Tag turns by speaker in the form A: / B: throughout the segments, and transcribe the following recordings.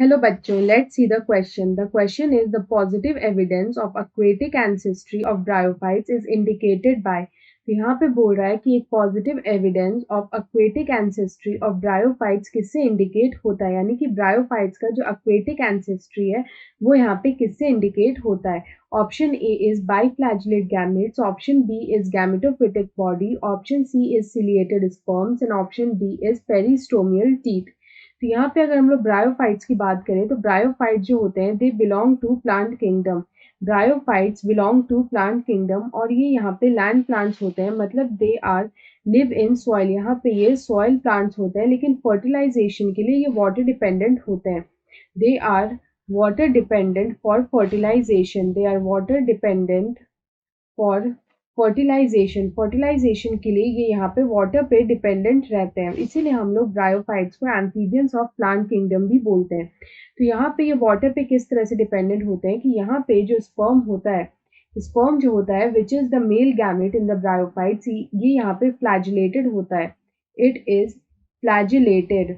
A: Hello बच्चों, let's see the question. The question is the positive evidence of aquatic ancestry of bryophytes is indicated by. तो यहाँ पे बोल रहा है कि एक positive evidence of aquatic ancestry of bryophytes किससे इंडिकेट होता है, यानी कि ब्रायोफाइट्स का जो aquatic ancestry है वो यहाँ पे किससे इंडिकेट होता है. Option A is biflagellate gametes, option B is gametophytic body, option C is ciliated sperms and option D is peristomial teeth. तो यहाँ पे अगर हम लोग ब्रायोफाइट्स की बात करें तो ब्रायोफाइट जो होते हैं they belong to plant kingdom. Bryophytes belong to plant kingdom और ये यहाँ पे लैंड प्लांट्स होते हैं, मतलब they are live in soil. यहाँ पे ये सॉइल प्लांट्स होते हैं लेकिन फर्टिलाइजेशन के लिए ये वाटर डिपेंडेंट होते हैं. They are water dependent for fertilisation. They are water dependent for fertilisation के लिए ये यहाँ पे वाटर पे डिपेंडेंट रहते हैं, इसीलिए हम लोग ब्रायोफाइट्स को एम्फीबियंस ऑफ प्लांट किंगडम भी बोलते हैं. तो यहाँ पे ये वाटर पे किस तरह से डिपेंडेंट होते हैं कि यहाँ पे जो स्पर्म होता है, स्पर्म जो होता है which is the male gamete in the bryophytes, ये यहाँ पे फ्लैजिलेटेड होता है. It is flagellated.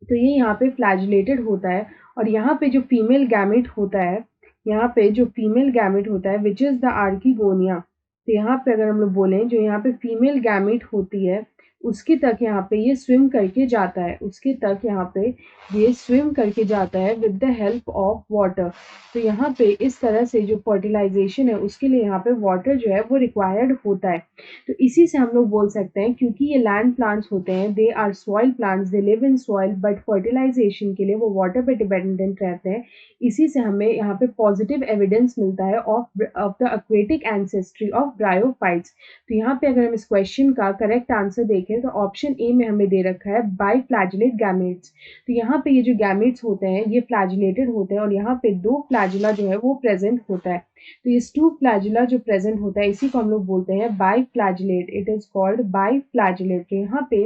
A: तो ये यहाँ पे फ्लैजिलेटेड होता है और यहाँ पे जो फीमेल गैमेट होता है, यहाँ पे जो फीमेल गैमेट होता है विच इज द आर्किगोनिया. तो यहाँ पे अगर हम लोग बोलें जो यहाँ पे फीमेल गैमेट होती है उसके तक यहाँ पे ये स्विम करके जाता है, उसके तक यहाँ पे ये स्विम करके जाता है with the help of water. तो यहाँ पे इस तरह से जो फर्टिलाइजेशन है उसके लिए यहाँ पे वाटर जो है वो रिक्वायर्ड होता है. तो इसी से हम लोग बोल सकते हैं क्योंकि ये लैंड प्लांट्स होते हैं, they are soil plants, they live in soil but fertilisation के लिए वो वाटर पे डिपेंडेंट रहते हैं. इसी से हमें यहाँ पे पॉजिटिव एविडेंस मिलता है of the aquatic ancestry of bryophytes. तो यहाँ पे अगर हम इस क्वेश्चन का करेक्ट आंसर देखें तो ऑप्शन ए में हमें दे रखा है बाई फ्लैजिलेट गैमेट्स. तो यहाँ पे ये जो गैमेट्स होते हैं ये फ्लैजिलेटेड होते हैं और यहाँ पे दो फ्लैजिला जो है वो प्रेजेंट होता है. तो ये टू फ्लैजिला जो प्रेजेंट होता है इसी को हम लोग बोलते हैं by flagellate. It is called by flagellate. तो यहाँ पे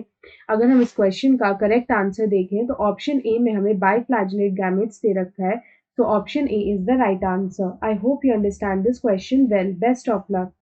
A: अगर हम इस क्वेश्चन का करेक्ट आंसर देखें तो ऑप्शन ए में हमें बाई फ्लैजिलेट गैमेट्स दे रखा है. So option A is the right answer. I hope you understand this question well. Best of luck.